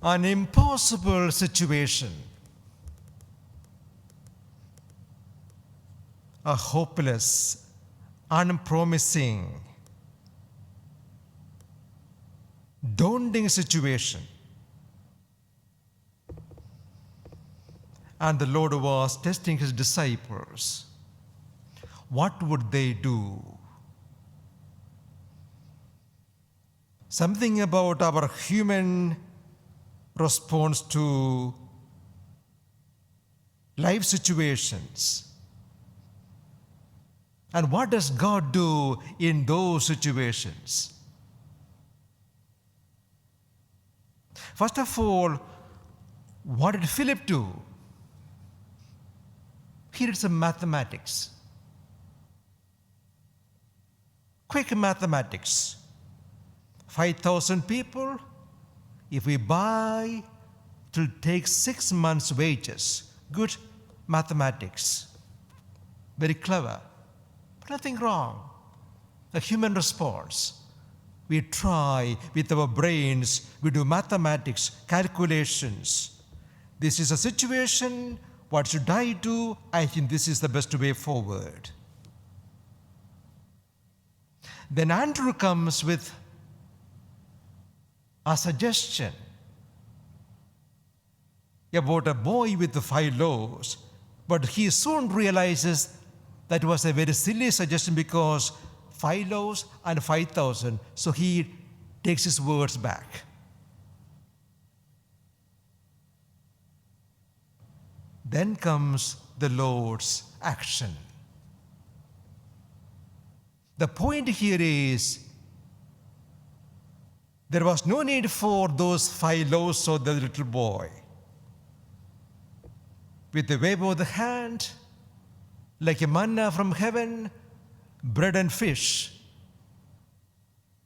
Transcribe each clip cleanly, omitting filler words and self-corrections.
an impossible situation, a hopeless, unpromising, daunting situation. And the Lord was testing his disciples. What would they do? Something about our human response to life situations. And what does God do in those situations? First of all, what did Philip do? He did some mathematics. Quick mathematics. 5,000 people, if we buy, it will take 6 months' wages. Good mathematics. Very clever. But nothing wrong. A human response. We try with our brains, we do mathematics, calculations. This is a situation, what should I do? I think this is the best way forward. Then Andrew comes with a suggestion about a boy with the 5 loaves, but he soon realizes that was a very silly suggestion because 5 loaves and 5,000, so he takes his words back. Then comes the Lord's action. The point here is, there was no need for those 5 loaves of the little boy. With a wave of the hand, like a manna from heaven, bread and fish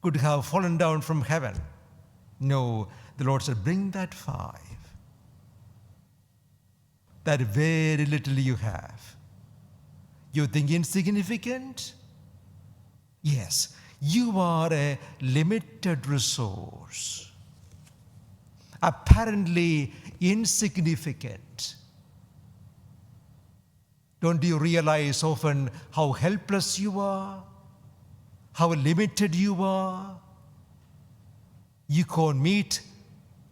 could have fallen down from heaven. No, the Lord said, bring that 5. That very little you have. You think insignificant? Yes, you are a limited resource. Apparently insignificant. Don't you realize often how helpless you are? How limited you are? You can't meet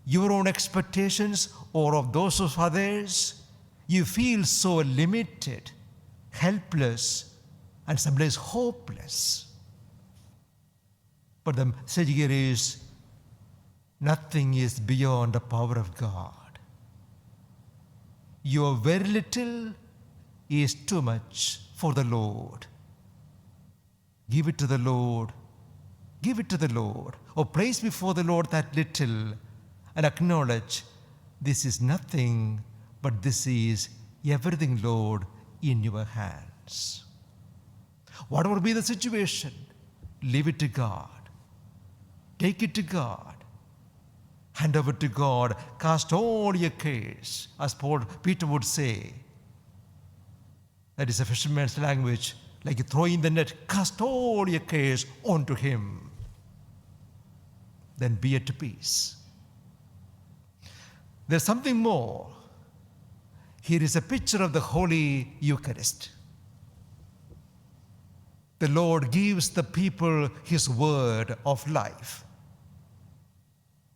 your own expectations or of those of others. You feel so limited, helpless, and sometimes hopeless. But the message here is, nothing is beyond the power of God. Your very little is too much for the Lord. Give it to the Lord. Give it to the Lord. Or place before the Lord that little and acknowledge, this is nothing, but this is everything, Lord, in your hands. Whatever be the situation, leave it to God. Take it to God. Hand over to God. Cast all your cares, as Peter would say. That is a fisherman's language, like throwing the net. Cast all your cares onto Him. Then be at peace. There's something more. Here is a picture of the Holy Eucharist. The Lord gives the people His word of life.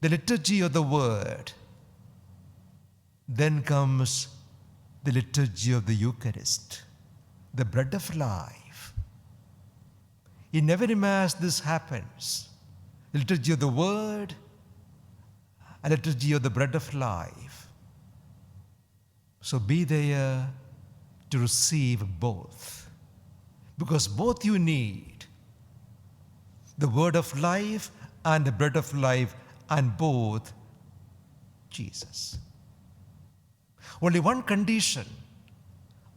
The liturgy of the word. Then comes the liturgy of the Eucharist, the bread of life. In every Mass this happens. The liturgy of the word, a liturgy of the bread of life. So be there to receive both, because both you need, the word of life and the bread of life, and both Jesus. Only one condition,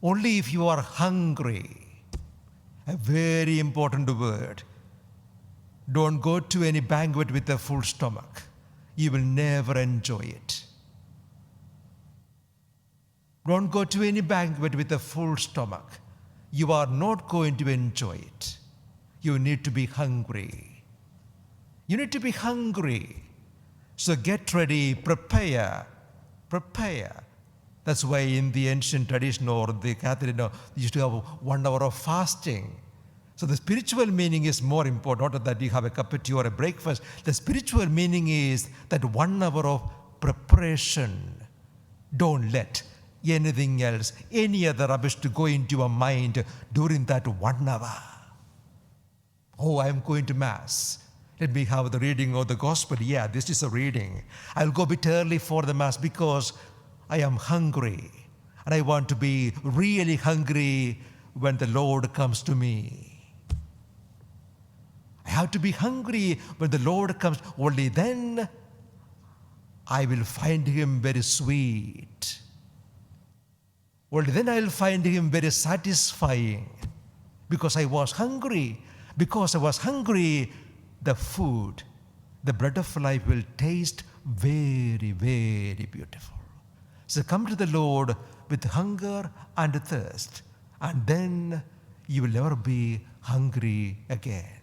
only if you are hungry, a very important word. Don't go to any banquet with a full stomach. You will never enjoy it. Don't go to any banquet with a full stomach. You are not going to enjoy it. You need to be hungry. You need to be hungry. So get ready, prepare, prepare. That's why in the ancient tradition or the Catholic, they used to have 1 hour of fasting. So the spiritual meaning is more important, not that you have a cup of tea or a breakfast. The spiritual meaning is that 1 hour of preparation. Don't let anything else, any other rubbish to go into your mind during that 1 hour. Oh, I am going to Mass. Let me have the reading of the Gospel. Yeah, this is a reading. I'll go a bit early for the Mass because I am hungry. And I want to be really hungry when the Lord comes to me. I have to be hungry when the Lord comes. Only then I will find Him very sweet. Only then I will find Him very satisfying. Because I was hungry. Because I was hungry, the food, the bread of life will taste very, very beautiful. So come to the Lord with hunger and thirst, and then you will never be hungry again.